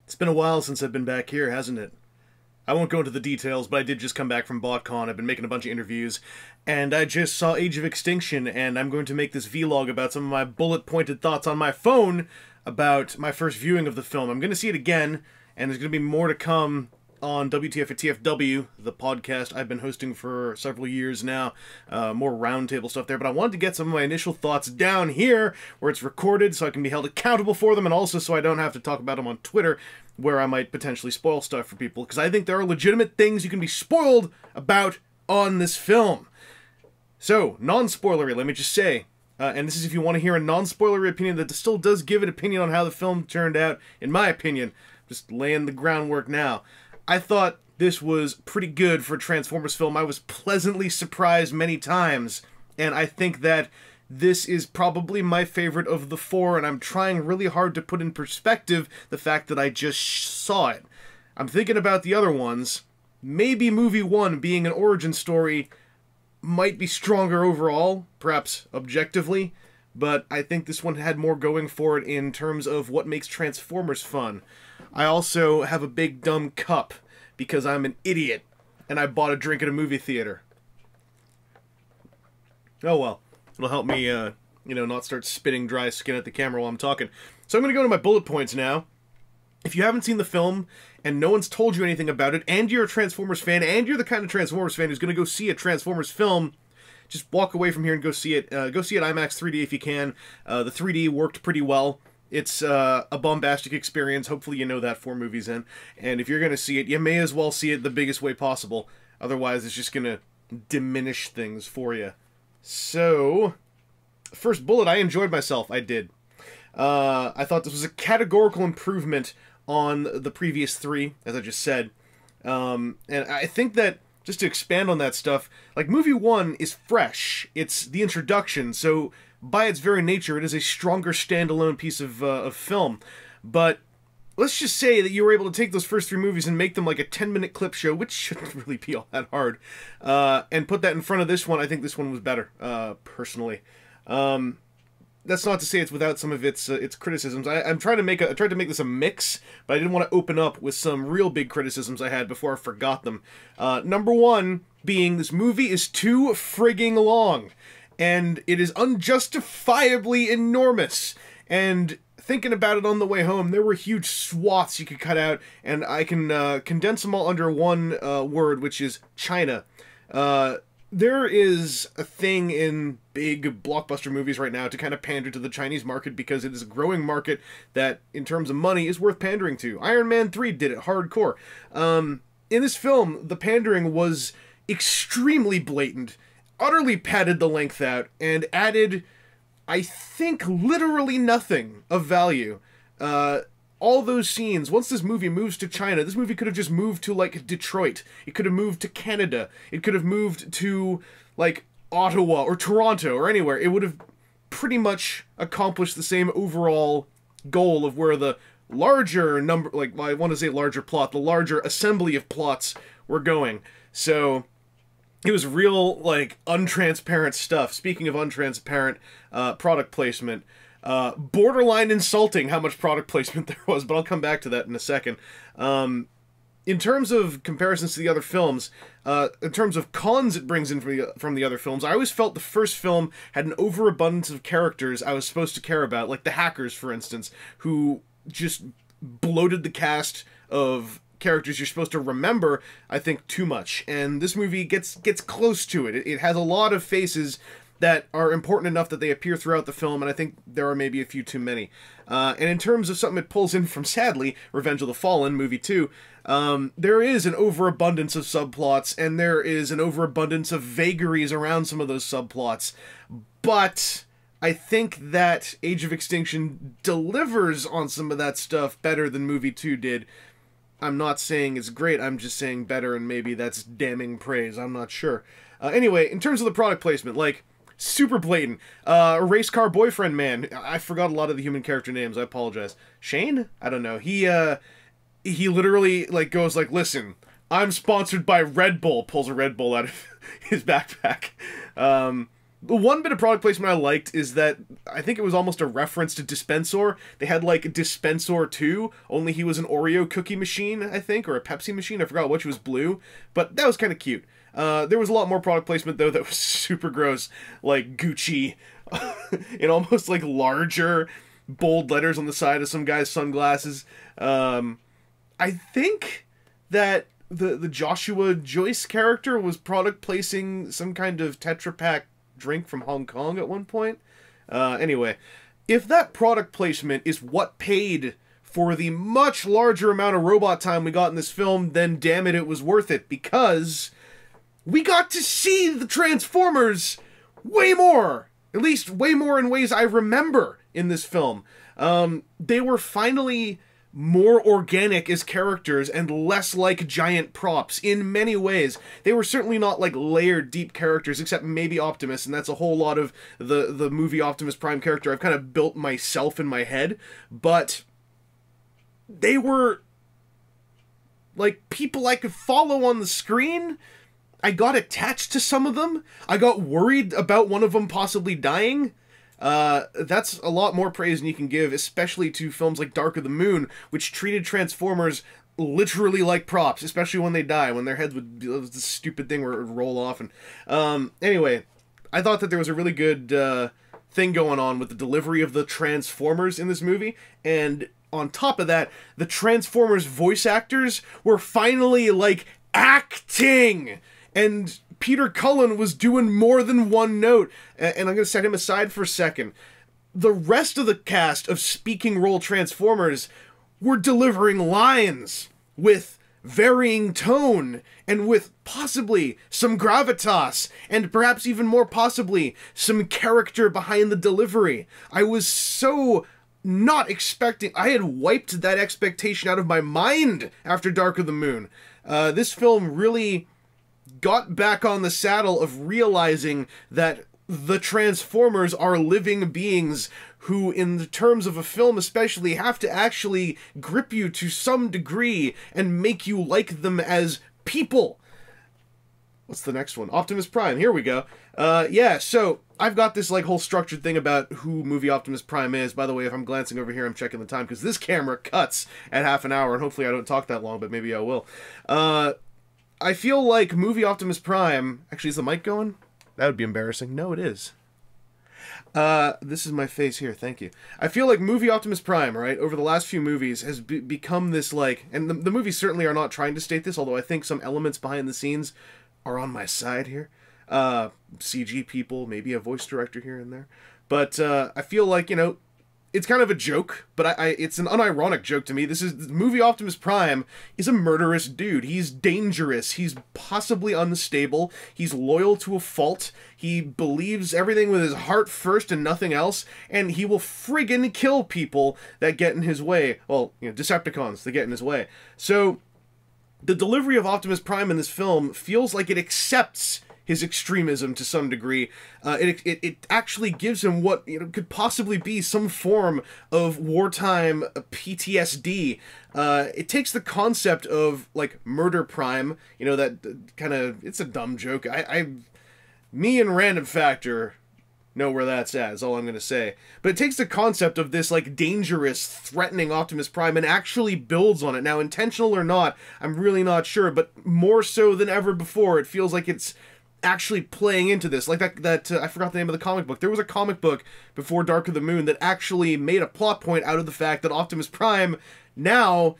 It's been a while since I've been back here, hasn't it? I won't go into the details, but I did just come back from BotCon. I've been making a bunch of interviews, and I just saw Age of Extinction, and I'm going to make this vlog about some of my bullet-pointed thoughts on my phone about my first viewing of the film. I'm going to see it again, and there's going to be more to come on WTF at TFW, the podcast I've been hosting for several years now. More roundtable stuff there, but I wanted to get some of my initial thoughts down here, where it's recorded, so I can be held accountable for them, and also so I don't have to talk about them on Twitter, where I might potentially spoil stuff for people, because I think there are legitimate things you can be spoiled about on this film. So, non-spoilery, let me just say, and this is if you want to hear a non-spoilery opinion that still does give an opinion on how the film turned out, in my opinion, just laying the groundwork now. I thought this was pretty good for a Transformers film. I was pleasantly surprised many times, and I think that this is probably my favorite of the four, and I'm trying really hard to put in perspective the fact that I just saw it. I'm thinking about the other ones. Maybe movie one, being an origin story, might be stronger overall, perhaps objectively, but I think this one had more going for it in terms of what makes Transformers fun. I also have a big dumb cup, because I'm an idiot, and I bought a drink at a movie theater. Oh well. It'll help me, not start spitting dry skin at the camera while I'm talking. So I'm going to go to my bullet points now. If you haven't seen the film, and no one's told you anything about it, and you're a Transformers fan, and you're the kind of Transformers fan who's going to go see a Transformers film, just walk away from here and go see it. Go see it IMAX 3D if you can. The 3D worked pretty well. It's a bombastic experience. Hopefully you know that 4 movies in. And if you're going to see it, you may as well see it the biggest way possible. Otherwise, it's just going to diminish things for you. So, first bullet, I enjoyed myself. I did. I thought this was a categorical improvement on the previous 3, as I just said. And I think that, just to expand on that stuff, like, movie 1 is fresh. It's the introduction, so by its very nature, it is a stronger standalone piece of film. But let's just say that you were able to take those first 3 movies and make them like a 10-minute clip show, which shouldn't really be all that hard, and put that in front of this one. I think this one was better, personally. That's not to say it's without some of its criticisms. I tried to make this a mix, but I didn't want to open up with some real big criticisms I had before I forgot them. Number 1 being this movie is too frigging long, and it is unjustifiably enormous. And thinking about it on the way home, there were huge swaths you could cut out, and I can condense them all under one word, which is China. There is a thing in big blockbuster movies right now to kind of pander to the Chinese market because it is a growing market that, in terms of money, is worth pandering to. Iron Man 3 did it hardcore. In this film, the pandering was extremely blatant, utterly padded the length out, and added, I think, literally nothing of value. All those scenes, once this movie moves to China, this movie could have just moved to, like, Detroit. It could have moved to Canada. It could have moved to, like, Ottawa or Toronto or anywhere. It would have pretty much accomplished the same overall goal of where the larger number, like, well, I want to say larger plot, the larger assembly of plots were going. So it was real, like, untransparent stuff. Speaking of untransparent product placement, borderline insulting how much product placement there was, but I'll come back to that in a second. In terms of comparisons to the other films, in terms of cons it brings in from the other films, I always felt the first film had an overabundance of characters I was supposed to care about, like the hackers, for instance, who just bloated the cast of characters you're supposed to remember, I think, too much. And this movie gets close to it. It has a lot of faces that are important enough that they appear throughout the film, and I think there are maybe a few too many. And in terms of something it pulls in from, sadly, Revenge of the Fallen, movie 2, there is an overabundance of subplots, and there is an overabundance of vagaries around some of those subplots. But I think that Age of Extinction delivers on some of that stuff better than movie 2 did. I'm not saying it's great, I'm just saying better, and maybe that's damning praise, I'm not sure. Anyway, in terms of the product placement, like, super blatant. Race car boyfriend man. I forgot a lot of the human character names. I apologize. Shane? I don't know. He literally, like, goes like, listen, I'm sponsored by Red Bull. Pulls a Red Bull out of his backpack. The one bit of product placement I liked is that I think it was almost a reference to Dispensor. They had like Dispensor 2, only he was an Oreo cookie machine, I think, or a Pepsi machine. I forgot which was blue, but that was kind of cute. There was a lot more product placement, though, that was super gross, like Gucci, in almost like larger, bold letters on the side of some guy's sunglasses. I think that the Joshua Joyce character was product placing some kind of Tetra Pak drink from Hong Kong at one point. Anyway, if that product placement is what paid for the much larger amount of robot time we got in this film, then damn it, it was worth it, because we got to see the Transformers way more. At least way more in ways I remember in this film. They were finally more organic as characters and less like giant props in many ways. They were certainly not like layered deep characters, except maybe Optimus, and that's a whole lot of the movie Optimus Prime character I've kind of built myself in my head, but they were like people I could follow on the screen. I got attached to some of them. I got worried about one of them possibly dying. That's a lot more praise than you can give, especially to films like Dark of the Moon, which treated Transformers literally like props, especially when they die, when their heads would do this stupid thing where it would roll off. And anyway, I thought that there was a really good thing going on with the delivery of the Transformers in this movie, and on top of that, the Transformers voice actors were finally, like, acting! And Peter Cullen was doing more than one note, and I'm going to set him aside for a second. The rest of the cast of speaking role Transformers were delivering lines with varying tone, and with possibly some gravitas, and perhaps even more possibly some character behind the delivery. I was so not expecting... I had wiped that expectation out of my mind after Dark of the Moon. This film really got back on the saddle of realizing that the Transformers are living beings who, in the terms of a film especially, have to actually grip you to some degree and make you like them as people. What's the next one? Optimus Prime. Here we go. Yeah, so I've got this like whole structured thing about who movie Optimus Prime is. By the way, if I'm glancing over here, I'm checking the time because this camera cuts at half an hour, and hopefully I don't talk that long, but maybe I will. I feel like movie Optimus Prime... Actually, is the mic going? That would be embarrassing. No, it is. This is my face here, thank you. I feel like movie Optimus Prime, right, over the last few movies has become this, like... And the movies certainly are not trying to state this, although I think some elements behind the scenes are on my side here. CG people, maybe a voice director here and there. But I feel like, you know, it's kind of a joke, but it's an unironic joke to me. This movie Optimus Prime is a murderous dude. He's dangerous. He's possibly unstable. He's loyal to a fault. He believes everything with his heart first and nothing else, and he will friggin' kill people that get in his way. Well, you know, Decepticons that get in his way. So, the delivery of Optimus Prime in this film feels like it accepts his extremism to some degree. It actually gives him what, you know, could possibly be some form of wartime PTSD. It takes the concept of, like, Murder Prime, you know, that kind of... It's a dumb joke. Me and Random Factor know where that's at, is all I'm going to say. But it takes the concept of this, like, dangerous, threatening Optimus Prime and actually builds on it. Now, intentional or not, I'm really not sure, but more so than ever before, it feels like it's actually playing into this. Like that I forgot the name of the comic book. There was a comic book before Dark of the Moon that actually made a plot point out of the fact that Optimus Prime now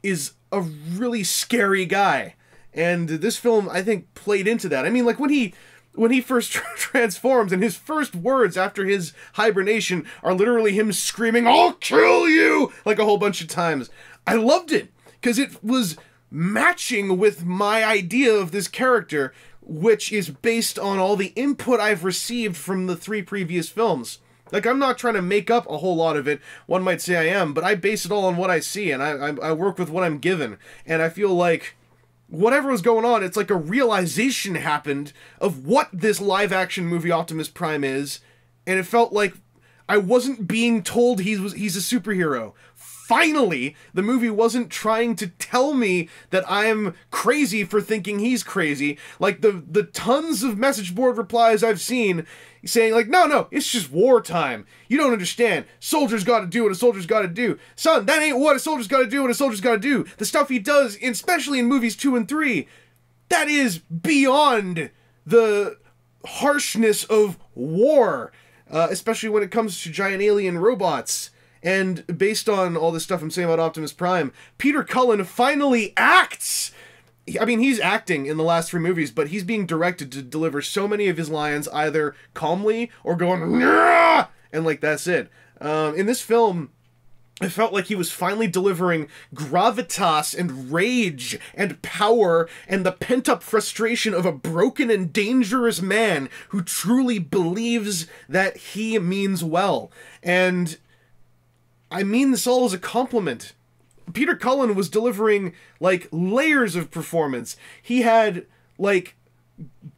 is a really scary guy. And this film, I think, played into that. I mean, like, when he first transforms, and his first words after his hibernation are literally him screaming, "I'll kill you!" like a whole bunch of times. I loved it, because it was matching with my idea of this character, which is based on all the input I've received from the 3 previous films. Like, I'm not trying to make up a whole lot of it, one might say I am, but I base it all on what I see, and I work with what I'm given. And I feel like whatever was going on, it's like a realization happened of what this live-action movie Optimus Prime is, and it felt like I wasn't being told he's a superhero. finally, the movie wasn't trying to tell me that I'm crazy for thinking he's crazy. Like, the tons of message board replies I've seen saying, like, no, it's just wartime. You don't understand. Soldiers gotta do what a soldier's gotta do. Son, that ain't what a soldier's gotta do what a soldier's gotta do. The stuff he does, especially in movies 2 and 3, that is beyond the harshness of war. Especially when it comes to giant alien robots. And based on all this stuff I'm saying about Optimus Prime, Peter Cullen finally acts! I mean, he's acting in the last 3 movies, but he's being directed to deliver so many of his lines either calmly or going, "Nyah!" and like, that's it. In this film, I felt like he was finally delivering gravitas and rage and power and the pent-up frustration of a broken and dangerous man who truly believes that he means well. And I mean this all as a compliment. Peter Cullen was delivering, like, layers of performance. He had, like,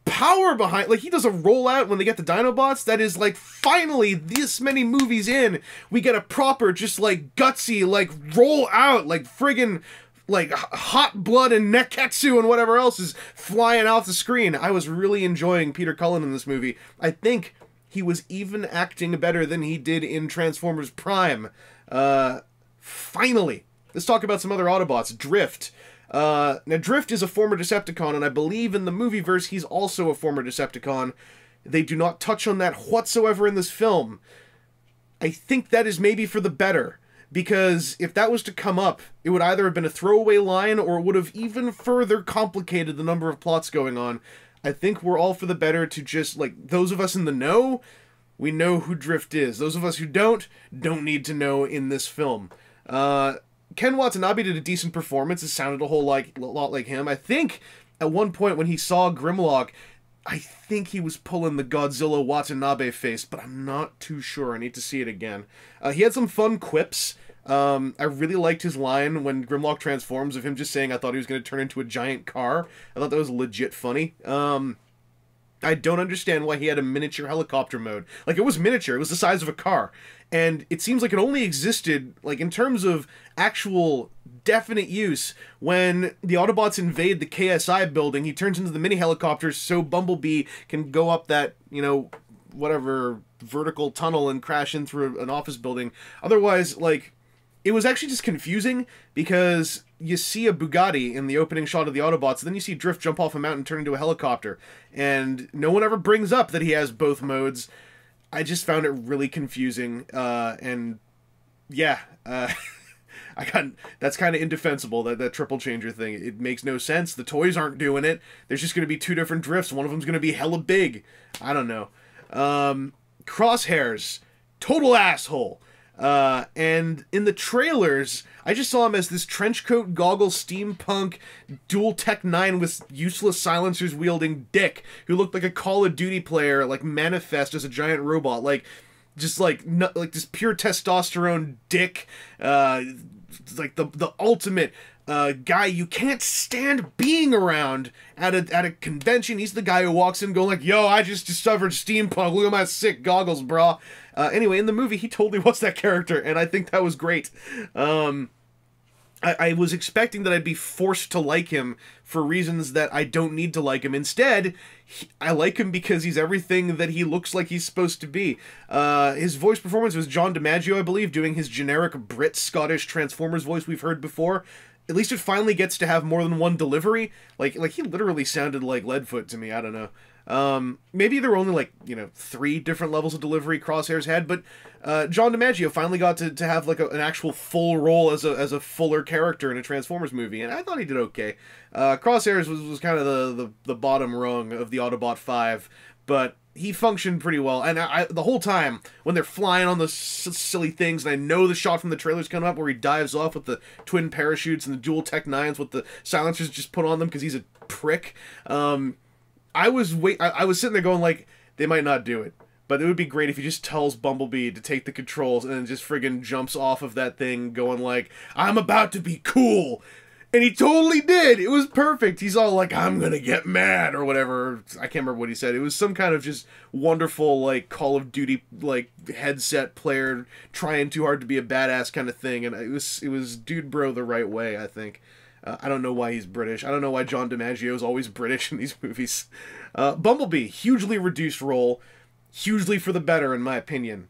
power behind, like, he does a rollout when they get the Dinobots that is, like, finally, this many movies in, we get a proper, just, like, gutsy, like, roll out, like, friggin', like, hot blood and neketsu and whatever else is flying off the screen. I was really enjoying Peter Cullen in this movie. I think he was even acting better than he did in Transformers Prime. Finally. Let's talk about some other Autobots. Drift. Now, Drift is a former Decepticon, and I believe in the movieverse he's also a former Decepticon. They do not touch on that whatsoever in this film. I think that is maybe for the better, because if that was to come up, it would either have been a throwaway line, or it would have even further complicated the number of plots going on. I think we're all for the better to just, like, those of us in the know, we know who Drift is. Those of us who don't need to know in this film. Ken Watanabe did a decent performance. It sounded a lot like him. I think at one point when he saw Grimlock, I think he was pulling the Godzilla Watanabe face, but I'm not too sure. I need to see it again. He had some fun quips. I really liked his line when Grimlock transforms of him just saying, I thought he was going to turn into a giant car. I thought that was legit funny. I don't understand why he had a miniature helicopter mode. Like, it was miniature. It was the size of a car. And it seems like it only existed, like, in terms of actual definite use, when the Autobots invade the KSI building. He turns into the mini helicopter so Bumblebee can go up that, you know, whatever vertical tunnel and crash in through an office building. Otherwise, like, it was actually just confusing because you see a Bugatti in the opening shot of the Autobots, and then you see Drift jump off a mountain and turn into a helicopter. And no one ever brings up that he has both modes. I just found it really confusing, and yeah, that's kind of indefensible, that triple changer thing. It makes no sense. The toys aren't doing it. There's just going to be 2 different Drifts. One of them's going to be hella big. I don't know. Crosshairs, total asshole. And in the trailers, I just saw him as this trenchcoat, goggles, steampunk, dual Tech 9 with useless silencers wielding dick, who looked like a Call of Duty player, like Manifest as a giant robot, like, just like this pure testosterone dick, like the ultimate guy you can't stand being around at a convention. He's the guy who walks in going like, yo, I just discovered steampunk, look at my sick goggles, brah. Anyway, in the movie, he totally was that character, and I think that was great. I was expecting that I'd be forced to like him for reasons that I don't need to like him. Instead, I like him because he's everything that he looks like he's supposed to be. His voice performance was John DiMaggio, I believe, doing his generic Brit-Scottish Transformers voice we've heard before. At least it finally gets to have more than one delivery. Like he literally sounded like Leadfoot to me, I don't know. Maybe there were only, like, you know, 3 different levels of delivery Crosshairs had, but John DiMaggio finally got to have, like, an actual full role as a fuller character in a Transformers movie, and I thought he did okay. Crosshairs was kind of the bottom rung of the Autobot 5, but he functioned pretty well, and the whole time, when they're flying on those silly things, and I know the shot from the trailer's coming up where he dives off with the twin parachutes and the dual Tech 9s with the silencers just put on them because he's a prick, I was sitting there going like, they might not do it, but it would be great if he just tells Bumblebee to take the controls and then just friggin' jumps off of that thing going like, I'm about to be cool. And he totally did. It was perfect. He's all like, I'm gonna get mad, or whatever. I can't remember what he said. It was some kind of just wonderful, like, Call of Duty, like, headset player trying too hard to be a badass kind of thing. And it was Dude Bro the right way, I think. I don't know why he's British. I don't know why John DiMaggio is always British in these movies. Bumblebee, hugely reduced role. Hugely for the better, in my opinion.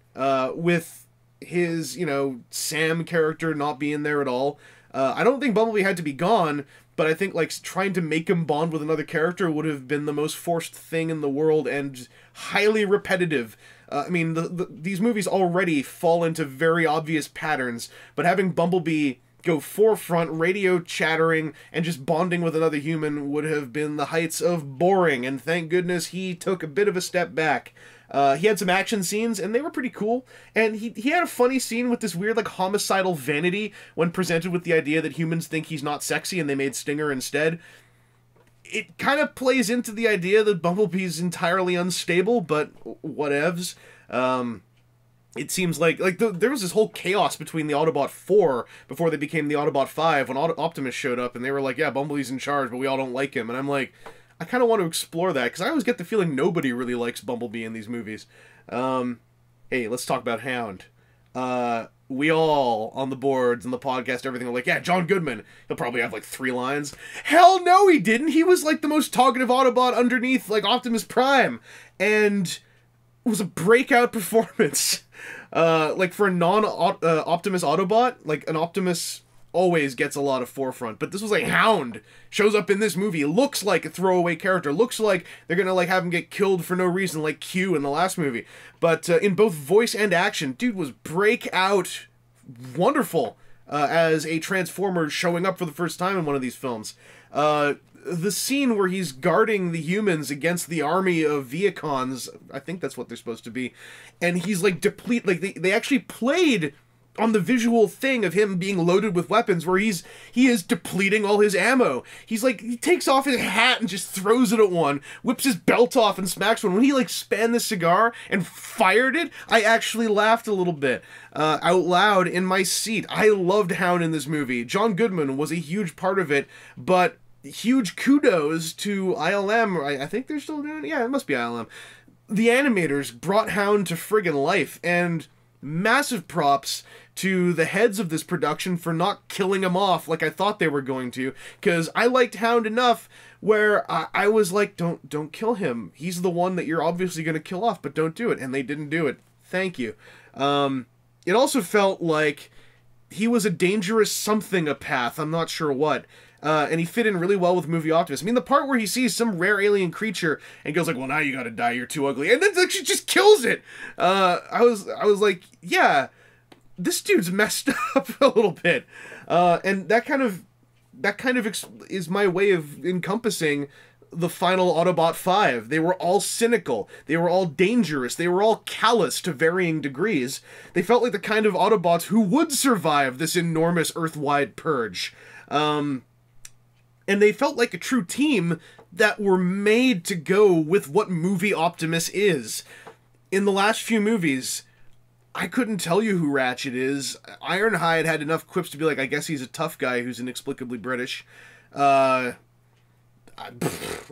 With his, you know, Sam character not being there at all. I don't think Bumblebee had to be gone, but I think, like, trying to make him bond with another character would have been the most forced thing in the world and highly repetitive. I mean, these movies already fall into very obvious patterns, but having Bumblebee go forefront, radio chattering, and just bonding with another human would have been the heights of boring, and thank goodness he took a bit of a step back. He had some action scenes, and they were pretty cool. And he had a funny scene with this weird, like, homicidal vanity when presented with the idea that humans think he's not sexy and they made Stinger instead. It kind of plays into the idea that Bumblebee's entirely unstable, but whatevs. It seems like there was this whole chaos between the Autobot 4 before they became the Autobot 5 when Optimus showed up, and they were like, yeah, Bumblebee's in charge, but we all don't like him. And I'm like, I kind of want to explore that, because I always get the feeling nobody really likes Bumblebee in these movies. Hey, let's talk about Hound. We all, on the boards, and the podcast, everything, are like, yeah, John Goodman. He'll probably have, like, 3 lines. Hell no, he didn't! He was, like, the most talkative Autobot underneath, like, Optimus Prime. And it was a breakout performance. Like, for a non-Optimus Autobot, like, an Optimus always gets a lot of forefront, but this was like Hound shows up in this movie, looks like a throwaway character, looks like they're gonna, like, have him get killed for no reason like Q in the last movie, but in both voice and action, dude was breakout wonderful as a Transformer showing up for the first time in one of these films. The scene where he's guarding the humans against the army of Viacons, I think that's what they're supposed to be, and he's like they actually played on the visual thing of him being loaded with weapons where he is depleting all his ammo. He's like, he takes off his hat and just throws it at one, whips his belt off and smacks one. When he, like, spanned the cigar and fired it, I actually laughed a little bit out loud in my seat. I loved Hound in this movie. John Goodman was a huge part of it, but huge kudos to ILM. I think they're still doing it. Yeah, it must be ILM. The animators brought Hound to friggin' life, and massive props to the heads of this production for not killing him off like I thought they were going to, because I liked Hound enough where I was like, don't kill him. He's the one that you're obviously going to kill off, but don't do it. And they didn't do it. Thank you. It also felt like he was a dangerous something-a-path, I'm not sure what. And he fit in really well with movie Optimus. I mean, the part where he sees some rare alien creature and goes like, well, now you gotta die, you're too ugly. And then she just kills it. I was like, yeah, this dude's messed up a little bit. And that kind of is my way of encompassing the final Autobot 5. They were all cynical. They were all dangerous. They were all callous to varying degrees. They felt like the kind of Autobots who would survive this enormous Earth-wide purge. And they felt like a true team that were made to go with what movie Optimus is. In the last few movies, I couldn't tell you who Ratchet is. Ironhide had enough quips to be like, I guess he's a tough guy who's inexplicably British. I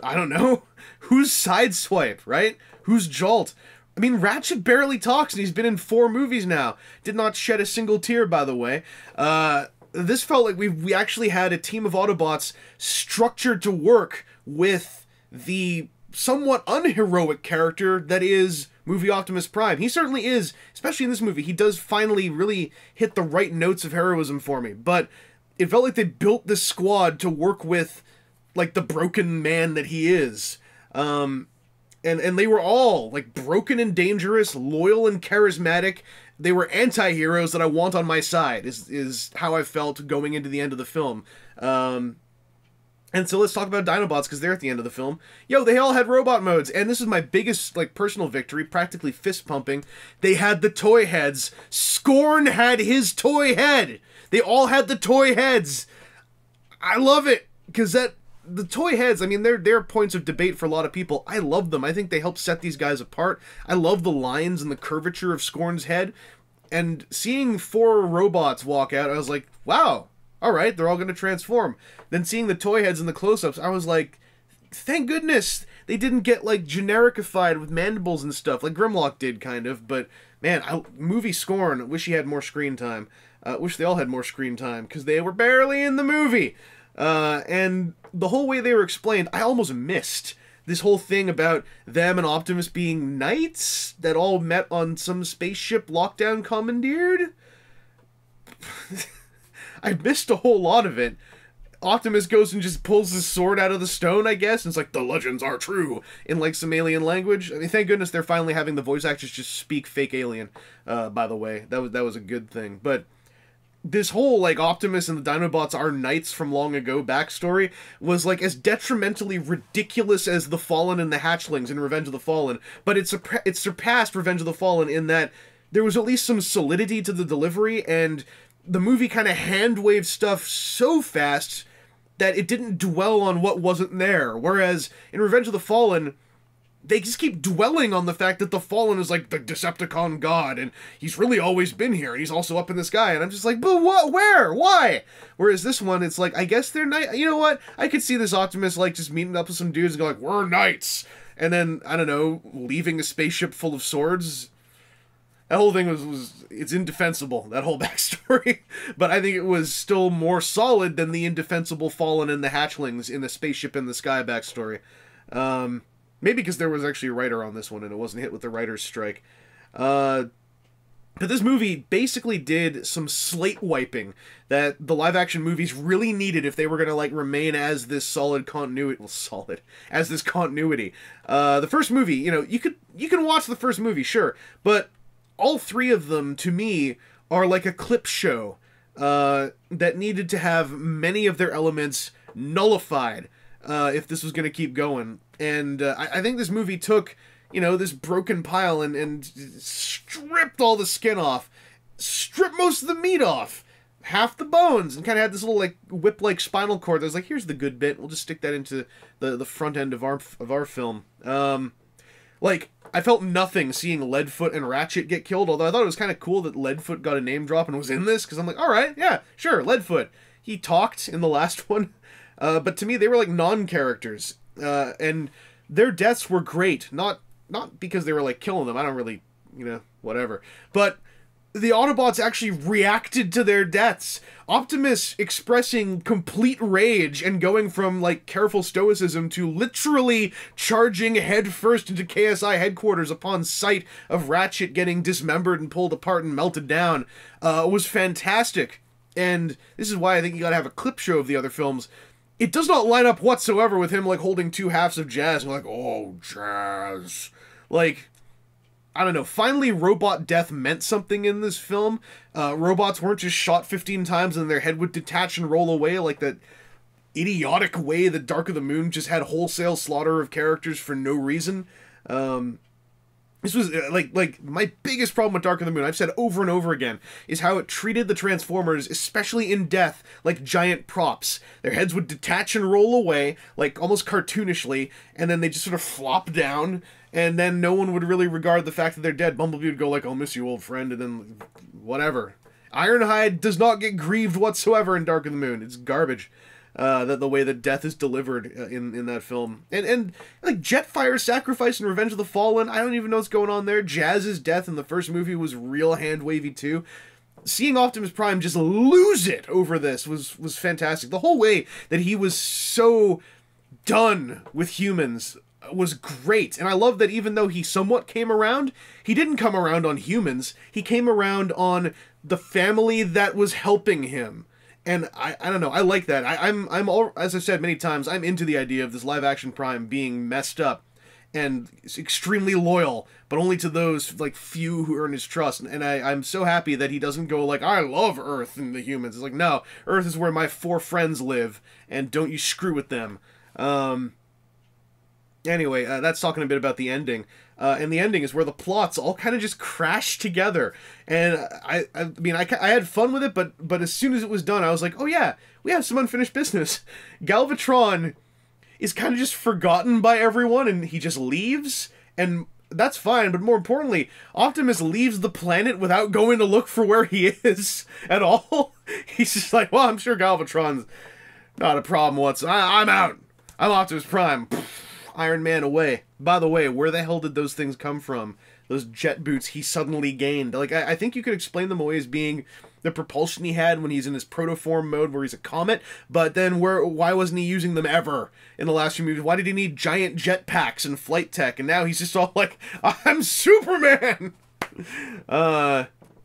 don't know. Who's Sideswipe, right? Who's Jolt? I mean, Ratchet barely talks, and he's been in 4 movies now. Did not shed a single tear, by the way. This felt like we actually had a team of Autobots structured to work with the somewhat unheroic character that is movie Optimus Prime. He certainly is, especially in this movie. He does finally really hit the right notes of heroism for me, but it felt like they built this squad to work with, like, the broken man that he is. And they were all, like, broken and dangerous, loyal and charismatic. They were anti-heroes that I want on my side, is how I felt going into the end of the film. And so let's talk about Dinobots, because they're at the end of the film. Yo, they all had robot modes, and this is my biggest, like, personal victory, practically fist-pumping. They had the toy heads. Scorn had his toy head! They all had the toy heads! I love it! Because the toy heads, I mean, they're points of debate for a lot of people. I love them. I think they help set these guys apart. I love the lines and the curvature of Scorn's head. And seeing 4 robots walk out, I was like, wow, all right, they're all going to transform. Then seeing the toy heads and the close-ups, I was like, thank goodness they didn't get, like, genericified with mandibles and stuff, like Grimlock did, kind of. But, man, movie Scorn, wish he had more screen time. Wish they all had more screen time, because they were barely in the movie. And the whole way they were explained, I almost missed this whole thing about them and Optimus being knights that all met on some spaceship lockdown commandeered. I missed a whole lot of it. Optimus goes and just pulls his sword out of the stone, I guess, and it's like, the legends are true, in like some alien language. I mean, thank goodness they're finally having the voice actors just speak fake alien, by the way. That was a good thing. But this whole, like, Optimus and the Dinobots are knights from long ago backstory was, like, as detrimentally ridiculous as the Fallen and the Hatchlings in Revenge of the Fallen, but it surpassed Revenge of the Fallen in that there was at least some solidity to the delivery, and the movie kind of hand-waved stuff so fast that it didn't dwell on what wasn't there, whereas in Revenge of the Fallen, they just keep dwelling on the fact that the Fallen is like the Decepticon god, and he's really always been here, and he's also up in the sky, and I'm just like, but what, where, why? Whereas this one, it's like, I guess they're knights. You know what? I could see this Optimus, like, just meeting up with some dudes and go like, we're knights, and then, I don't know, leaving a spaceship full of swords. That whole thing it's indefensible, that whole backstory. But I think it was still more solid than the indefensible Fallen and the Hatchlings in the spaceship in the sky backstory. Maybe because there was actually a writer on this one and it wasn't hit with the writer's strike. But this movie basically did some slate wiping that the live-action movies really needed if they were going to, like, remain as this solid continuity. Well, solid. As this continuity. The first movie, you know, you can watch the first movie, sure. But all three of them, to me, are like a clip show that needed to have many of their elements nullified if this was going to keep going. And I think this movie took, you know, this broken pile and stripped all the skin off, stripped most of the meat off, half the bones, and kind of had this little, like, whip-like spinal cord that was like, here's the good bit, we'll just stick that into the front end of our film. Like, I felt nothing seeing Leadfoot and Ratchet get killed, although I thought it was kind of cool that Leadfoot got a name drop and was in this, because I'm like, alright, yeah, sure, Leadfoot. He talked in the last one, but to me, they were like non-characters. And their deaths were great. Not because they were, like, killing them. I don't really, you know, whatever. But the Autobots actually reacted to their deaths. Optimus expressing complete rage and going from, like, careful stoicism to literally charging headfirst into KSI headquarters upon sight of Ratchet getting dismembered and pulled apart and melted down was fantastic. And this is why I think you gotta have a clip show of the other films. It does not line up whatsoever with him, like, holding two halves of Jazz and like, oh, Jazz. Like, I don't know. Finally, robot death meant something in this film. Robots weren't just shot 15 times and their head would detach and roll away like that idiotic way that Dark of the Moon just had wholesale slaughter of characters for no reason. This was, like, my biggest problem with Dark of the Moon, I've said over and over again, is how it treated the Transformers, especially in death, like giant props. Their heads would detach and roll away, like, almost cartoonishly, and then they just sort of flop down, and then no one would really regard the fact that they're dead. Bumblebee would go like, I'll miss you, old friend, and then whatever. Ironhide does not get grieved whatsoever in Dark of the Moon. It's garbage. The way that death is delivered in that film. And like, Jetfire's sacrifice in Revenge of the Fallen, I don't even know what's going on there. Jazz's death in the first movie was real hand-wavy too. Seeing Optimus Prime just lose it over this was fantastic. The whole way that he was so done with humans was great. And I love that even though he somewhat came around, he didn't come around on humans. He came around on the family that was helping him. And I don't know, I like that. I'm all, as I've said many times, I'm into the idea of this live-action Prime being messed up and extremely loyal, but only to those, like, few who earn his trust. And I'm so happy that he doesn't go like, I love Earth and the humans. It's like, no, Earth is where my 4 friends live, and don't you screw with them. Anyway, that's talking a bit about the ending. And the ending is where the plots all kind of just crash together. And I mean, I had fun with it, but as soon as it was done, I was like, oh yeah, we have some unfinished business. Galvatron is kind of just forgotten by everyone, and he just leaves. And that's fine, but more importantly, Optimus leaves the planet without going to look for where he is at all. He's just like, well, I'm sure Galvatron's not a problem I'm out. I'm Optimus Prime. Iron Man away. By the way, where the hell did those things come from? Those jet boots he suddenly gained. Like, I think you could explain them away as being the propulsion he had when he's in his protoform mode where he's a comet, but then why wasn't he using them ever in the last few movies? Why did he need giant jetpacks and flight tech? And now he's just all like, I'm Superman!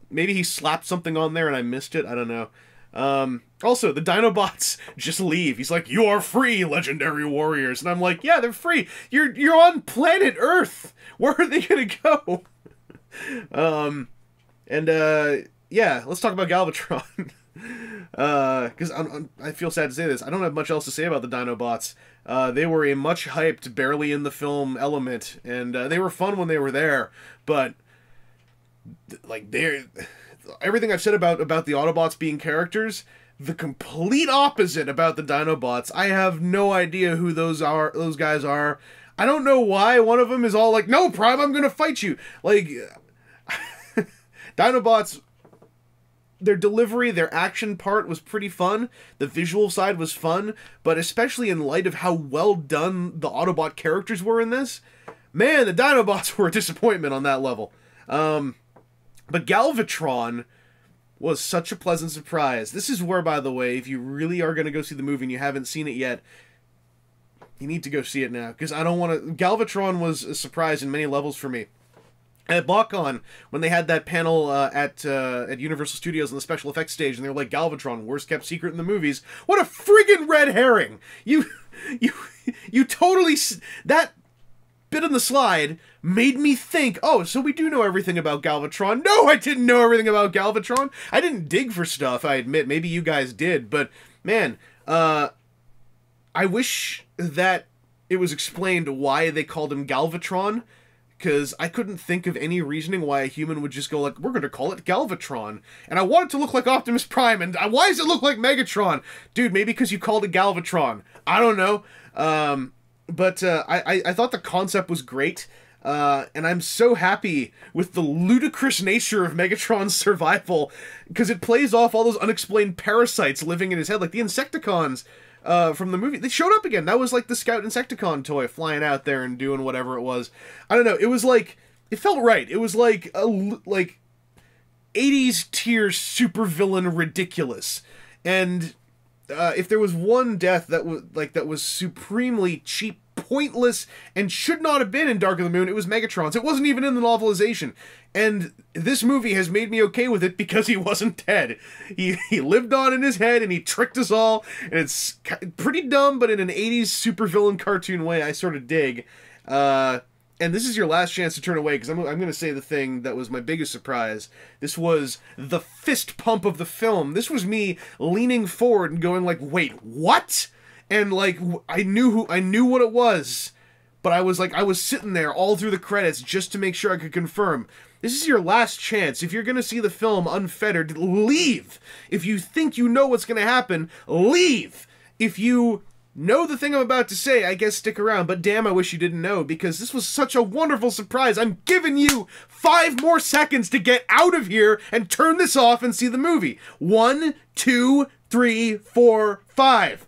Maybe he slapped something on there and I missed it? I don't know. Also, the Dinobots just leave. He's like, you are free, legendary warriors. And I'm like, yeah, they're free. You're on planet Earth. Where are they gonna go? Yeah, let's talk about Galvatron. Because I feel sad to say this. I don't have much else to say about the Dinobots. They were a much hyped, barely in the film element, and they were fun when they were there, but like everything I've said about the Autobots being characters, the complete opposite about the Dinobots. I have no idea who those guys are. I don't know why one of them is all like, no, Prime, I'm gonna fight you. Like, Dinobots, their delivery, their action part was pretty fun. The visual side was fun, but especially in light of how well done the Autobot characters were in this, man, the Dinobots were a disappointment on that level. But Galvatron was such a pleasant surprise. This is where, by the way, if you really are going to go see the movie and you haven't seen it yet, you need to go see it now, because I don't want to... Galvatron was a surprise in many levels for me. At BotCon, when they had that panel at Universal Studios on the special effects stage, and they were like, Galvatron, worst kept secret in the movies. What a friggin' red herring! You totally... That bit on the slide made me think, oh, so we do know everything about Galvatron. No, I didn't know everything about Galvatron. I didn't dig for stuff, I admit. Maybe you guys did, but, man, I wish that it was explained why they called him Galvatron, because I couldn't think of any reasoning why a human would just go like, we're going to call it Galvatron. And I want it to look like Optimus Prime, and why does it look like Megatron? Dude, maybe because you called it Galvatron. I don't know. But I thought the concept was great, and I'm so happy with the ludicrous nature of Megatron's survival, because it plays off all those unexplained parasites living in his head, like the Insecticons from the movie. They showed up again. That was like the Scout Insecticon toy flying out there and doing whatever it was. I don't know. It was like, it felt right. It was like a 80s tier supervillain ridiculous. And if there was one death that was supremely cheap, pointless, and should not have been in Dark of the Moon, it was Megatron's. It wasn't even in the novelization. And this movie has made me okay with it because he wasn't dead. He lived on in his head, and he tricked us all, and it's pretty dumb, but in an 80s supervillain cartoon way I sort of dig. And this is your last chance to turn away, because I'm going to say the thing that was my biggest surprise. This was the fist pump of the film. This was me leaning forward and going like, wait, what? And like, I knew what it was, but I was sitting there all through the credits just to make sure I could confirm. This is your last chance. If you're going to see the film unfettered, leave. If you think you know what's going to happen, leave. If you know the thing I'm about to say, I guess stick around, but damn, I wish you didn't know, because this was such a wonderful surprise. I'm giving you 5 more seconds to get out of here and turn this off and see the movie. 1, 2, 3, 4, 5.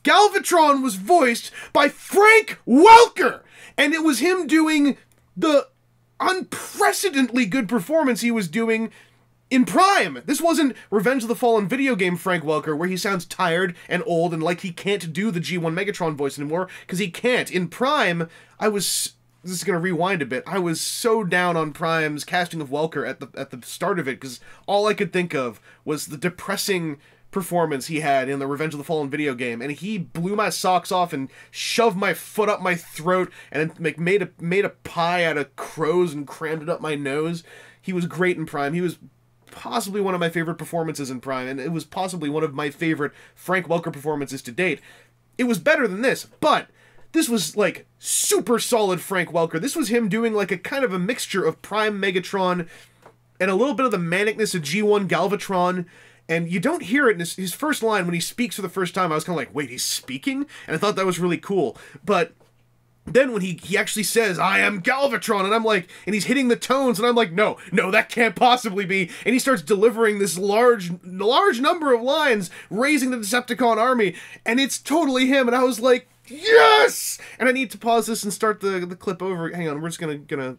Galvatron was voiced by Frank Welker, and it was him doing the unprecedentedly good performance he was doing in Prime. This wasn't Revenge of the Fallen video game Frank Welker, where he sounds tired and old and like he can't do the G1 Megatron voice anymore, because he can't. In Prime, this is going to rewind a bit, I was so down on Prime's casting of Welker at the start of it, because all I could think of was the depressing performance he had in the Revenge of the Fallen video game, and he blew my socks off and shoved my foot up my throat and like made a pie out of crows and crammed it up my nose. He was great in Prime. He was possibly one of my favorite performances in Prime, and it was possibly one of my favorite Frank Welker performances to date. It was better than this, but this was like super solid Frank Welker. This was him doing like a kind of a mixture of Prime Megatron and a little bit of the manicness of G1 Galvatron. And you don't hear it in his first line when he speaks for the first time. I was kind of like, wait, he's speaking? And I thought that was really cool. But then when he actually says, "I am Galvatron," and I'm like, and he's hitting the tones, and I'm like, no, that can't possibly be. And he starts delivering this large number of lines, raising the Decepticon army, and it's totally him. And I was like, yes! And I need to pause this and start the clip over. Hang on, we're just gonna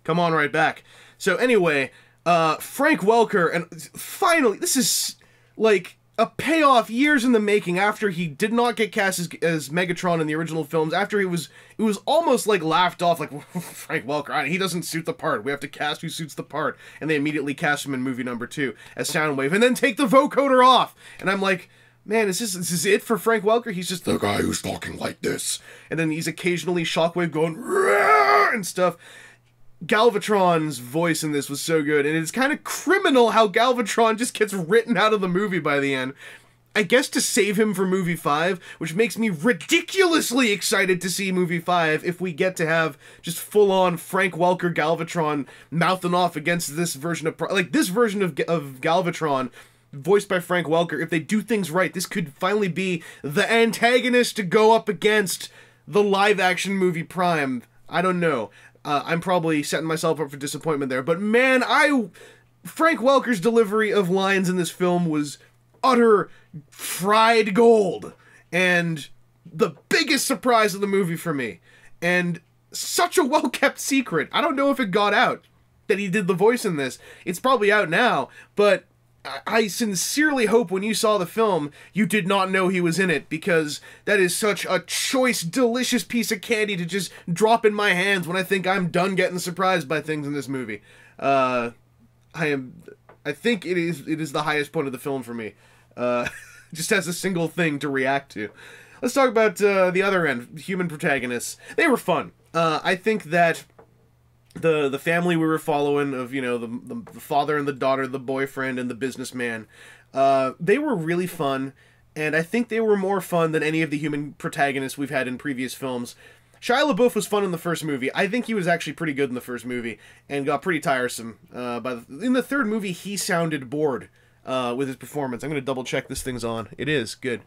come on right back. So anyway, Frank Welker, and finally, this is like a payoff years in the making after he did not get cast as Megatron in the original films, after it was almost like laughed off, like, Frank Welker, he doesn't suit the part, we have to cast who suits the part, and they immediately cast him in movie number 2 as Soundwave, and then take the vocoder off, and I'm like, man, is this it for Frank Welker? He's just the guy who's talking like this, and then he's occasionally Shockwave going, "Rah!" and stuff. Galvatron's voice in this was so good, and it's kind of criminal how Galvatron just gets written out of the movie by the end. I guess to save him for movie 5, which makes me ridiculously excited to see movie 5 if we get to have just full-on Frank Welker Galvatron mouthing off against this version of... Like, this version of Galvatron, voiced by Frank Welker, if they do things right, this could finally be the antagonist to go up against the live-action movie Prime. I don't know. I'm probably setting myself up for disappointment there, but man, Frank Welker's delivery of lines in this film was utter fried gold, and the biggest surprise of the movie for me, and such a well-kept secret. I don't know if it got out that he did the voice in this. It's probably out now, but I sincerely hope when you saw the film, you did not know he was in it, because that is such a choice, delicious piece of candy to just drop in my hands when I think I'm done getting surprised by things in this movie. I think it is the highest point of the film for me. Just as a single thing to react to. Let's talk about the other end, human protagonists. They were fun. I think that the family we were following of, you know, the father and the daughter, the boyfriend and the businessman, they were really fun, and I think they were more fun than any of the human protagonists we've had in previous films. Shia LaBeouf was fun in the first movie. I think he was actually pretty good in the first movie, and got pretty tiresome. In the third movie, he sounded bored with his performance. I'm going to double check this thing's on. It is good.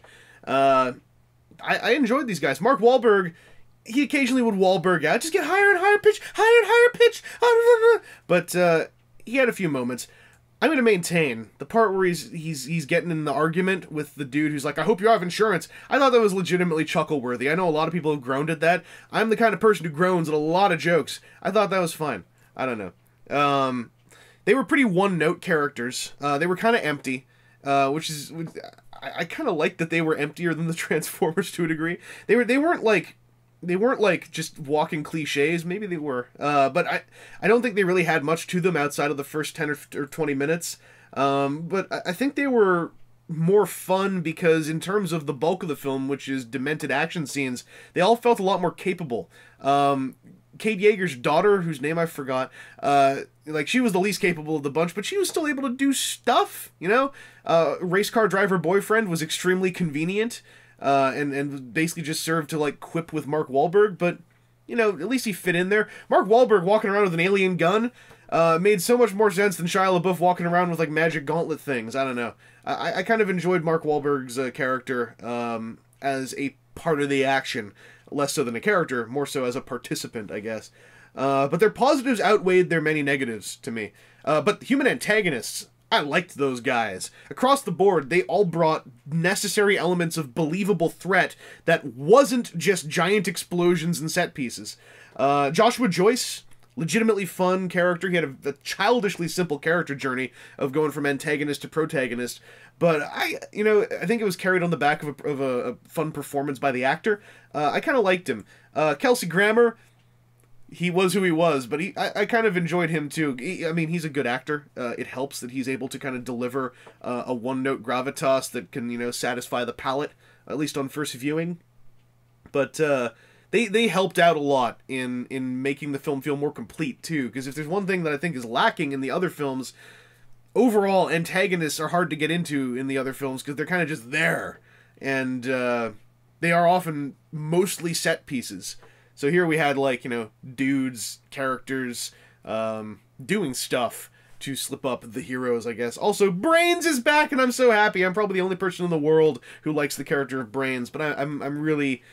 I enjoyed these guys. Mark Wahlberg, he occasionally would Wahlberg out, just get higher and higher pitch, higher and higher pitch, but he had a few moments. I'm going to maintain the part where he's getting in the argument with the dude who's like, "I hope you have insurance." I thought that was legitimately chuckle-worthy. I know a lot of people have groaned at that. I'm the kind of person who groans at a lot of jokes. I thought that was fine. I don't know. They were pretty one-note characters. They were kind of empty, which is... I kind of liked that they were emptier than the Transformers to a degree. They weren't like just walking cliches. Maybe they were, but I don't think they really had much to them outside of the first 10 or 20 minutes. But I think they were more fun because in terms of the bulk of the film, which is demented action scenes, they all felt a lot more capable. Kate Yeager's daughter, whose name I forgot, like, she was the least capable of the bunch, but she was still able to do stuff, you know? Race car driver boyfriend was extremely convenient. And basically just served to, like, quip with Mark Wahlberg, but, you know, at least he fit in there. Mark Wahlberg walking around with an alien gun made so much more sense than Shia LaBeouf walking around with, like, magic gauntlet things. I don't know. I kind of enjoyed Mark Wahlberg's character as a part of the action, less so than a character, more so as a participant, I guess. But their positives outweighed their many negatives to me. But human antagonists... I liked those guys. Across the board, they all brought necessary elements of believable threat that wasn't just giant explosions and set pieces. Joshua Joyce, legitimately fun character. He had a childishly simple character journey of going from antagonist to protagonist. But I think it was carried on the back of a fun performance by the actor. I kind of liked him. Kelsey Grammer, he was who he was, but I kind of enjoyed him too. I mean, he's a good actor. It helps that he's able to kind of deliver a one-note gravitas that can, you know, satisfy the palate, at least on first viewing. But they helped out a lot in making the film feel more complete too, because if there's one thing that I think is lacking in the other films, overall antagonists are hard to get into in the other films because they're kind of just there, and they are often mostly set pieces. So here we had, like, you know, dudes, characters, doing stuff. to slip up the heroes, I guess. Also, Brains is back, and I'm so happy. I'm probably the only person in the world who likes the character of Brains, but I'm really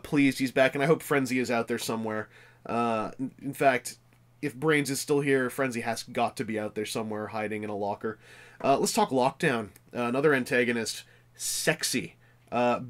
pleased he's back, and I hope Frenzy is out there somewhere. In fact, if Brains is still here, Frenzy has got to be out there somewhere, hiding in a locker. Let's talk Lockdown, another antagonist. Sexy.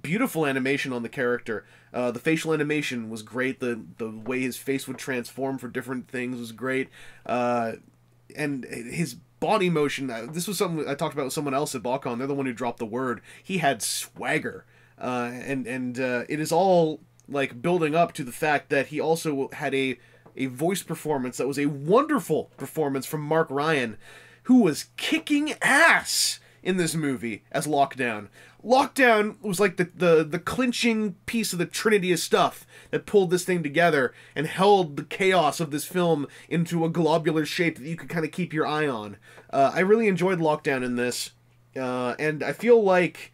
Beautiful animation on the character. The facial animation was great. The way his face would transform for different things was great. And his body motion, this was something I talked about with someone else at BotCon. They're the one who dropped the word. He had swagger. And it is all like building up to the fact that he also had a voice performance that was a wonderful performance from Mark Ryan, who was kicking ass in this movie as Lockdown. Lockdown was like the clinching piece of the trinity of stuff that pulled this thing together and held the chaos of this film into a globular shape that you could kind of keep your eye on. I really enjoyed Lockdown in this, and I feel like,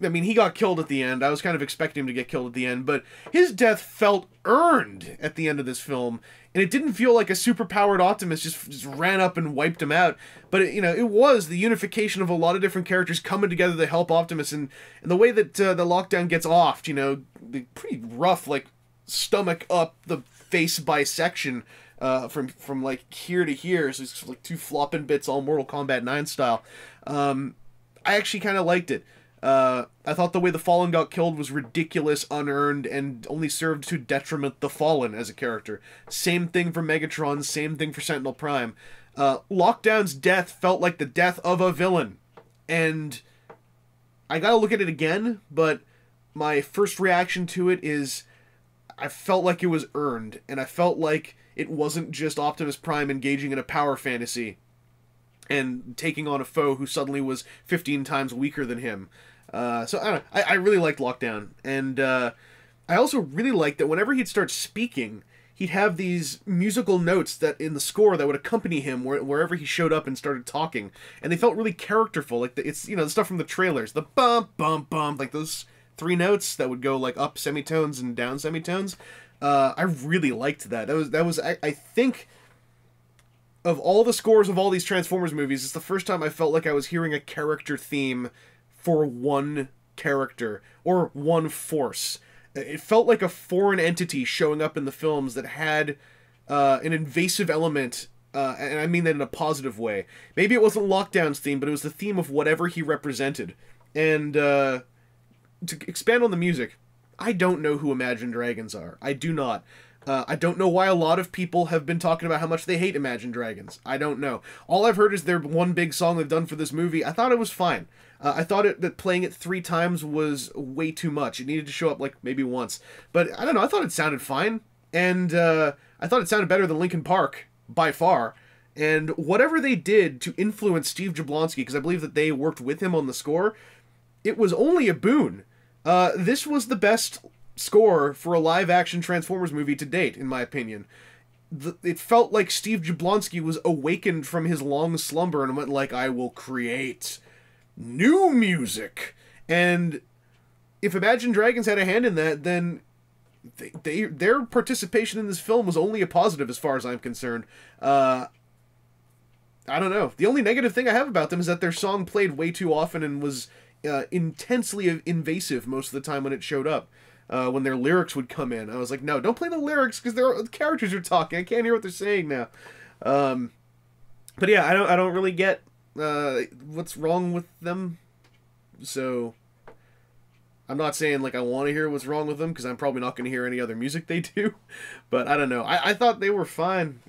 I mean, he got killed at the end. I was kind of expecting him to get killed at the end, but his death felt earned at the end of this film, and it didn't feel like a superpowered Optimus just ran up and wiped him out. But, it was the unification of a lot of different characters coming together to help Optimus, and the way that the Lockdown gets offed, the pretty rough, like, stomach up the face bisection from like, here to here, so it's like two flopping bits, all Mortal Kombat 9 style. I actually kind of liked it. I thought the way the Fallen got killed was ridiculous, unearned, and only served to detriment the Fallen as a character. Same thing for Megatron, same thing for Sentinel Prime. Lockdown's death felt like the death of a villain. And I gotta look at it again, but my first reaction to it is I felt like it was earned, and I felt like it wasn't just Optimus Prime engaging in a power fantasy and taking on a foe who suddenly was 15 times weaker than him. So, I don't know. I really liked Lockdown. And I also really liked that whenever he'd start speaking, he'd have these musical notes that in the score that would accompany him wherever he showed up and started talking. And they felt really characterful. Like, it's, the stuff from the trailers. The bump, bump, bump. Like, those three notes that would go, like, up semitones and down semitones. I really liked that. That was I think, of all the scores of all these Transformers movies, it's the first time I felt like I was hearing a character theme for one character, or one force. It felt like a foreign entity showing up in the films that had an invasive element, and I mean that in a positive way. Maybe it wasn't Lockdown's theme, but it was the theme of whatever he represented. And to expand on the music, I don't know who Imagine Dragons are. I do not. I don't know why a lot of people have been talking about how much they hate Imagine Dragons. I don't know. All I've heard is their one big song they've done for this movie. I thought it was fine. I thought that playing it 3 times was way too much. It needed to show up like maybe once. But I don't know. I thought it sounded fine. And I thought it sounded better than Linkin Park, by far. And whatever they did to influence Steve Jablonsky, because I believe that they worked with him on the score, it was only a boon. This was the best score for a live-action Transformers movie to date, in my opinion. It felt like Steve Jablonsky was awakened from his long slumber and went like, I will create new music. And if Imagine Dragons had a hand in that, then their participation in this film was only a positive as far as I'm concerned. I don't know. The only negative thing I have about them is that their song played way too often and was intensely invasive most of the time when it showed up. When their lyrics would come in, I was like, no, don't play the lyrics because the characters are talking. I can't hear what they're saying now. But yeah, I don't really get what's wrong with them. So I'm not saying like I want to hear what's wrong with them because I'm probably not going to hear any other music they do. But I don't know. I thought they were fine.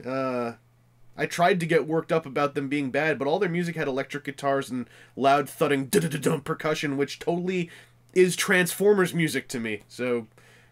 I tried to get worked up about them being bad, but all their music had electric guitars and loud thudding percussion, which totally is Transformers music to me. So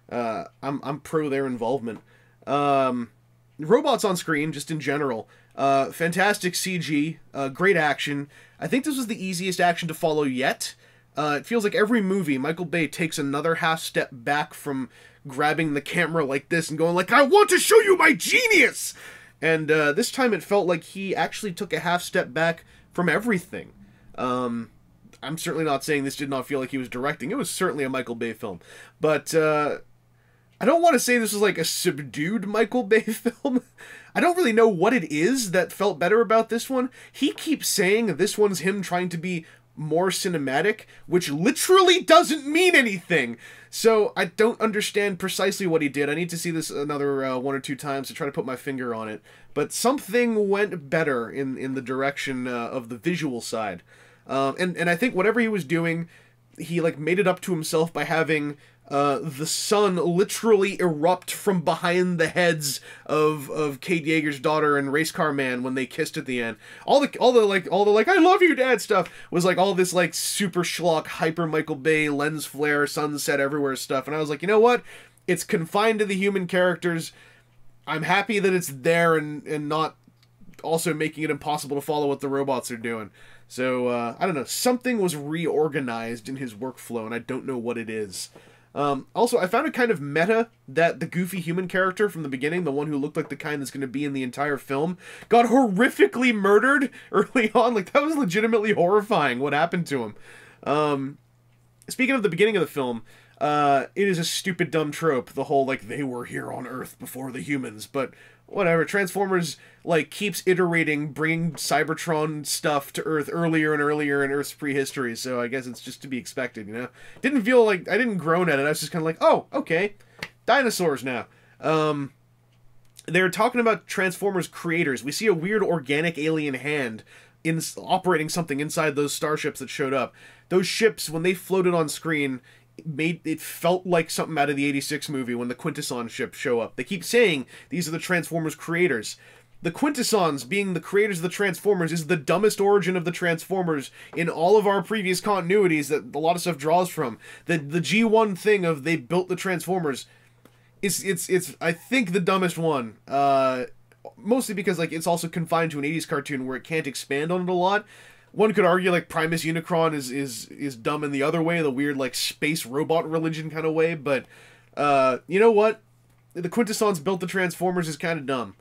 I'm pro their involvement. Robots on screen, just in general. Fantastic CG, great action. I think this was the easiest action to follow yet. It feels like every movie, Michael Bay takes another half step back from grabbing the camera like this and going like, I want to show you my genius! And this time it felt like he actually took a half step back from everything. I'm certainly not saying this did not feel like he was directing. It was certainly a Michael Bay film. But I don't want to say this was like a subdued Michael Bay film. I don't really know what it is that felt better about this one. He keeps saying this one's him trying to be more cinematic, which literally doesn't mean anything. So I don't understand precisely what he did. I need to see this another one or two times to try to put my finger on it. But something went better in the direction of the visual side. And I think whatever he was doing, he like made it up to himself by having the sun literally erupt from behind the heads of Kate Yeager's daughter and Race Car Man when they kissed at the end. All the I love you, Dad stuff was like all this like super schlock, hyper Michael Bay, lens flare, sunset everywhere stuff. And I was like, you know what? It's confined to the human characters. I'm happy that it's there and not also making it impossible to follow what the robots are doing. So, I don't know. Something was reorganized in his workflow, and I don't know what it is. Also, I found it kind of meta that the goofy human character from the beginning, the one who looked like the kind that's going to be in the entire film, got horrifically murdered early on. Like, that was legitimately horrifying what happened to him. Speaking of the beginning of the film, it is a stupid, dumb trope. The whole, like, they were here on Earth before the humans, but whatever. Transformers, like, keeps iterating, bringing Cybertron stuff to Earth earlier and earlier in Earth's prehistory, so I guess it's just to be expected, you know? Didn't feel like, I didn't groan at it, I was just kind of like, oh, okay, dinosaurs now. They're talking about Transformers creators. We see a weird organic alien hand operating something inside those starships that showed up. Those ships, when they floated on screen, it felt like something out of the 86 movie when the Quintesson ships show up. They keep saying these are the Transformers creators. The Quintessons, being the creators of the Transformers, is the dumbest origin of the Transformers in all of our previous continuities that a lot of stuff draws from. The G1 thing of they built the Transformers it's I think the dumbest one. Mostly because like it's also confined to an 80s cartoon where it can't expand on it a lot. One could argue like Primus Unicron is dumb in the other way, the weird like space robot religion kind of way, but you know what? The Quintessons built the Transformers is kind of dumb.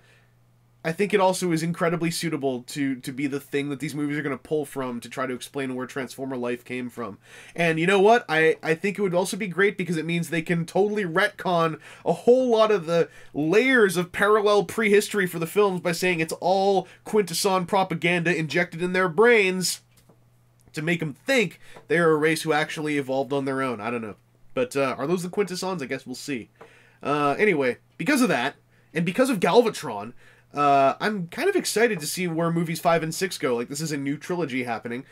I think it also is incredibly suitable to be the thing that these movies are going to pull from to try to explain where Transformer life came from. And you know what? I think it would also be great because it means they can totally retcon a whole lot of the layers of parallel prehistory for the films by saying it's all Quintesson propaganda injected in their brains to make them think they're a race who actually evolved on their own. I don't know. But are those the Quintessons? I guess we'll see. Anyway, because of that, and because of Galvatron, I'm kind of excited to see where movies 5 and 6 go. Like, this is a new trilogy happening.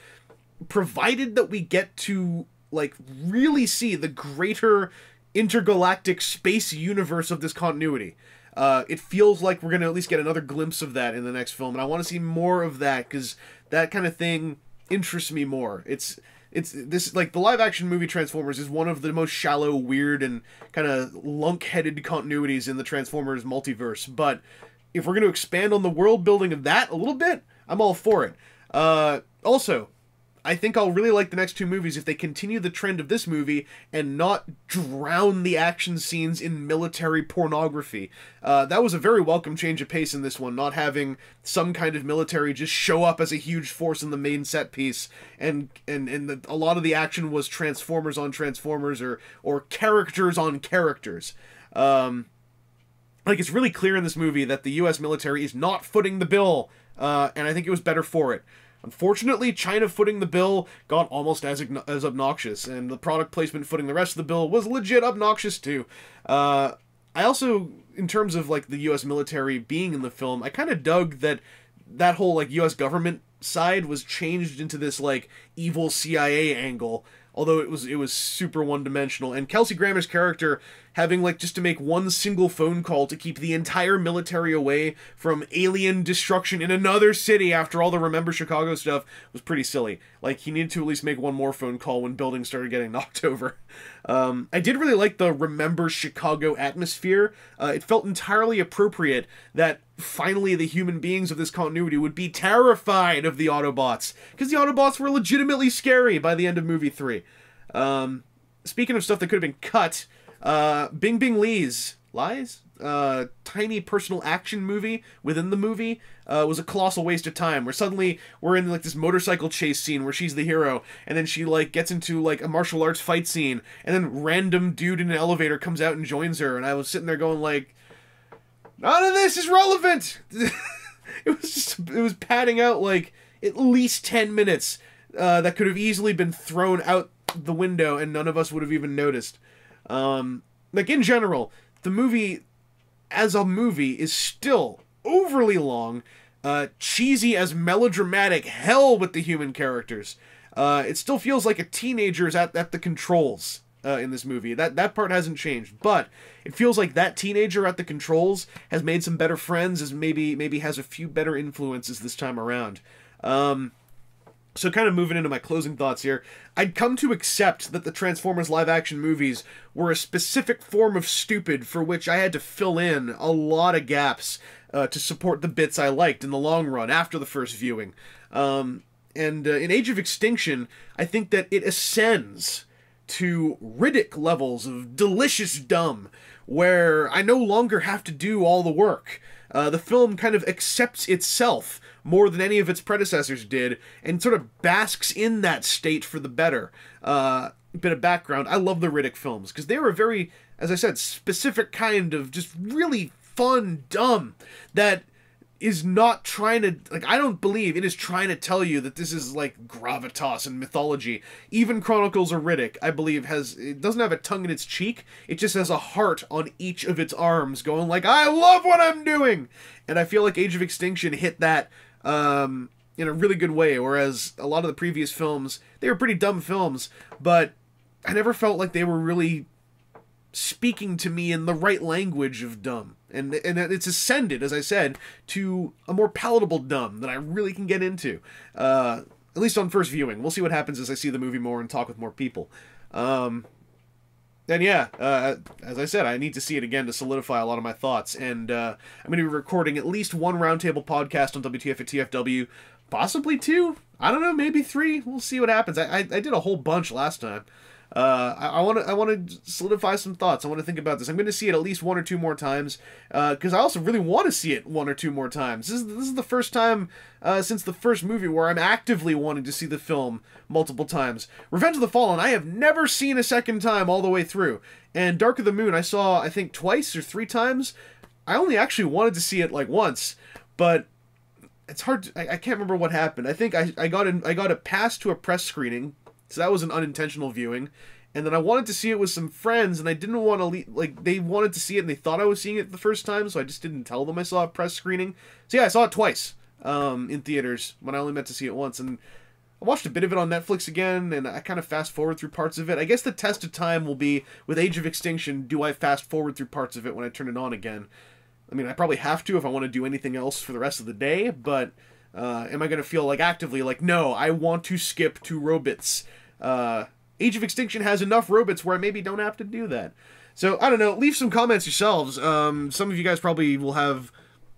Provided that we get to, like, really see the greater intergalactic space universe of this continuity. It feels like we're going to at least get another glimpse of that in the next film, and I want to see more of that, because that kind of thing interests me more. It's this, like, the live-action movie Transformers is one of the most shallow, weird, and kind of lunk-headed continuities in the Transformers multiverse, but if we're going to expand on the world building of that a little bit, I'm all for it. Also, I think I'll really like the next two movies if they continue the trend of this movie and not drown the action scenes in military pornography. That was a very welcome change of pace in this one, not having some kind of military just show up as a huge force in the main set piece, and a lot of the action was Transformers on Transformers or characters on characters. Like, it's really clear in this movie that the U.S. military is not footing the bill, and I think it was better for it. Unfortunately, China footing the bill got almost as obnoxious, and the product placement footing the rest of the bill was legit obnoxious too. I also, in terms of, like, the U.S. military being in the film, I kind of dug that whole, like, U.S. government side was changed into this, like, evil CIA angle, although it was super one-dimensional. And Kelsey Grammer's character having, like, just to make one single phone call to keep the entire military away from alien destruction in another city after all the Remember Chicago stuff was pretty silly. Like, he needed to at least make one more phone call when buildings started getting knocked over. I did really like the Remember Chicago atmosphere. It felt entirely appropriate that finally the human beings of this continuity would be terrified of the Autobots, because the Autobots were legitimately scary by the end of movie 3. Speaking of stuff that could have been cut, Bing Bing Lee's lies? tiny personal action movie within the movie was a colossal waste of time, where suddenly we're in like this motorcycle chase scene where she's the hero, and then she like gets into like a martial arts fight scene, and then random dude in an elevator comes out and joins her, and I was sitting there going like, none of this is relevant. It was padding out like at least 10 minutes that could have easily been thrown out the window and none of us would have even noticed. Like in general, the movie as a movie is still overly long, cheesy as melodramatic hell with the human characters. It still feels like a teenager is at the controls in this movie. That part hasn't changed, but it feels like that teenager at the controls has made some better friends, as maybe has a few better influences this time around. So kind of moving into my closing thoughts here, I'd come to accept that the Transformers live-action movies were a specific form of stupid for which I had to fill in a lot of gaps to support the bits I liked in the long run after the first viewing. And in Age of Extinction, I think that it ascends to Riddick levels of delicious dumb, where I no longer have to do all the work. The film kind of accepts itself more than any of its predecessors did, and sort of basks in that state for the better. Bit of background, I love the Riddick films, because they were a very, as I said, specific kind of just really fun dumb that is not trying to, like, I don't believe it is trying to tell you that this is, like, gravitas and mythology. Even Chronicles of Riddick, I believe, it doesn't have a tongue in its cheek, it just has a heart on each of its arms going like, I love what I'm doing! And I feel like Age of Extinction hit that, in a really good way, whereas a lot of the previous films, they were pretty dumb films, but I never felt like they were really speaking to me in the right language of dumb. And it's ascended, as I said, to a more palatable dumb that I really can get into. At least on first viewing. We'll see what happens as I see the movie more and talk with more people. And yeah, as I said, I need to see it again to solidify a lot of my thoughts. And I'm going to be recording at least one roundtable podcast on WTF at TFW. Possibly 2. I don't know, maybe 3. We'll see what happens. I did a whole bunch last time. I want to solidify some thoughts. I want to think about this. I'm going to see it at least 1 or 2 more times, because I also really want to see it 1 or 2 more times. This is the first time since the first movie where I'm actively wanting to see the film multiple times. Revenge of the Fallen, I have never seen a second time all the way through. And Dark of the Moon, I saw, I think, 2 or 3 times. I only actually wanted to see it, like, once, but it's hard to, I can't remember what happened. I think I got a pass to a press screening, so that was an unintentional viewing. And then I wanted to see it with some friends, and I didn't want to like, they wanted to see it, and they thought I was seeing it the first time, so I just didn't tell them I saw a press screening. So yeah, I saw it twice in theaters when I only meant to see it once, and I watched a bit of it on Netflix again, and I kind of fast-forward through parts of it. I guess the test of time will be, with Age of Extinction, do I fast-forward through parts of it when I turn it on again? I mean, I probably have to if I want to do anything else for the rest of the day, but am I going to feel like actively like, no, I want to skip to robots? Age of Extinction has enough robots where I maybe don't have to do that. So, I don't know, leave some comments yourselves. Some of you guys probably will have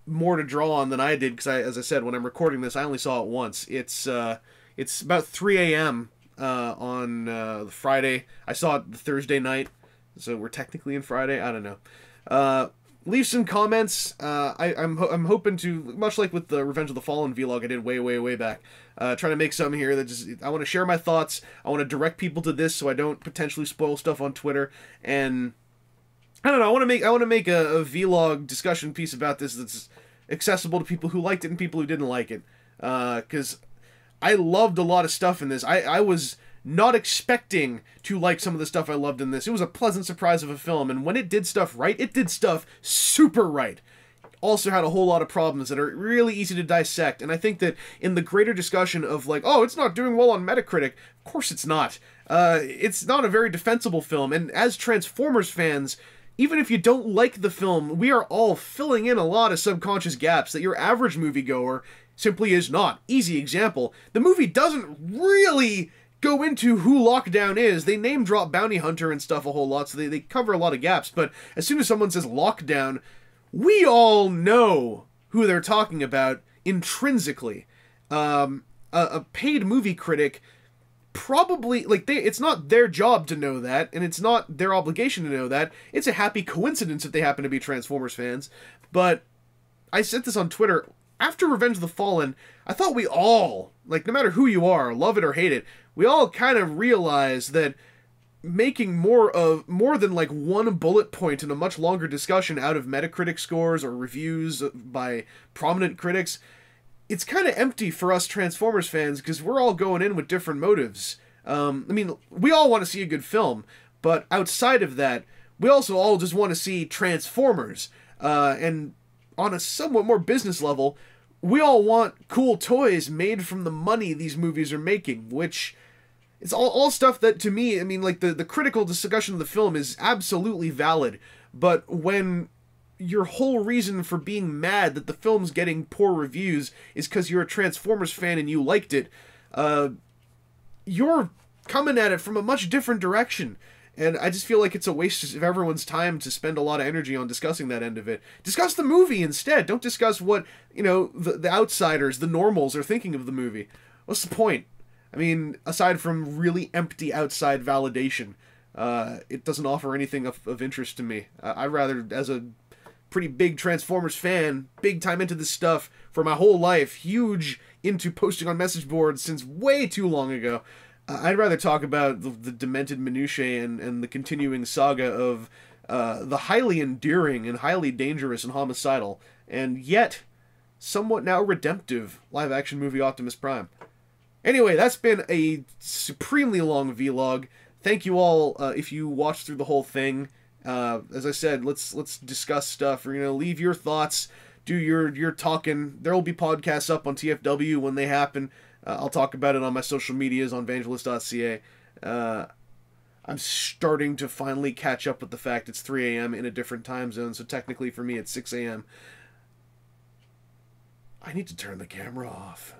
more to draw on than I did, because as I said, when I'm recording this, I only saw it once. It's about 3 a.m. On Friday. I saw it the Thursday night, so we're technically in Friday. I don't know. Leave some comments. I'm hoping to, much like with the Revenge of the Fallen vlog I did way back, trying to make something here that just, I want to share my thoughts. I want to direct people to this so I don't potentially spoil stuff on Twitter. And I don't know, I want to make a vlog discussion piece about this that's accessible to people who liked it and people who didn't like it. Because I loved a lot of stuff in this. I was not expecting to like some of the stuff I loved in this. It was a pleasant surprise of a film, and when it did stuff right, it did stuff super right. Also had a whole lot of problems that are really easy to dissect, and I think that in the greater discussion of like, oh, it's not doing well on Metacritic, of course it's not. It's not a very defensible film, and as Transformers fans, even if you don't like the film, we are all filling in a lot of subconscious gaps that your average moviegoer simply is not. Easy example, the movie doesn't really go into who Lockdown is. They name drop Bounty Hunter and stuff a whole lot, so they cover a lot of gaps, but as soon as someone says Lockdown, we all know who they're talking about intrinsically. A paid movie critic probably, like, it's not their job to know that, and it's not their obligation to know that. It's a happy coincidence that they happen to be Transformers fans. But I said this on Twitter, after Revenge of the Fallen, I thought we all, like, no matter who you are, love it or hate it, we all kind of realized that making more than like one bullet point in a much longer discussion out of Metacritic scores or reviews by prominent critics, it's kind of empty for us Transformers fans, because we're all going in with different motives. I mean, we all want to see a good film, but outside of that, we also all just want to see Transformers. And on a somewhat more business level, we all want cool toys made from the money these movies are making, which... it's all stuff that, to me, I mean, like, the critical discussion of the film is absolutely valid, but when your whole reason for being mad that the film's getting poor reviews is because you're a Transformers fan and you liked it, you're coming at it from a much different direction. And I just feel like it's a waste of everyone's time to spend a lot of energy on discussing that end of it. Discuss the movie instead. Don't discuss what, you know, the outsiders, the normals, are thinking of the movie. What's the point? I mean, aside from really empty outside validation, it doesn't offer anything of interest to me. I'd rather, as a pretty big Transformers fan, big time into this stuff for my whole life, huge into posting on message boards since way too long ago, I'd rather talk about the demented minutiae and the continuing saga of the highly endearing and highly dangerous and homicidal, and yet somewhat now redemptive live-action movie Optimus Prime. Anyway, that's been a supremely long vlog. Thank you all if you watched through the whole thing. As I said, let's discuss stuff, or, you know, leave your thoughts, do your talking. There will be podcasts up on TFW when they happen. I'll talk about it on my social medias on vangelist.ca. I'm starting to finally catch up with the fact it's 3 a.m. in a different time zone, so technically for me it's 6 a.m. I need to turn the camera off.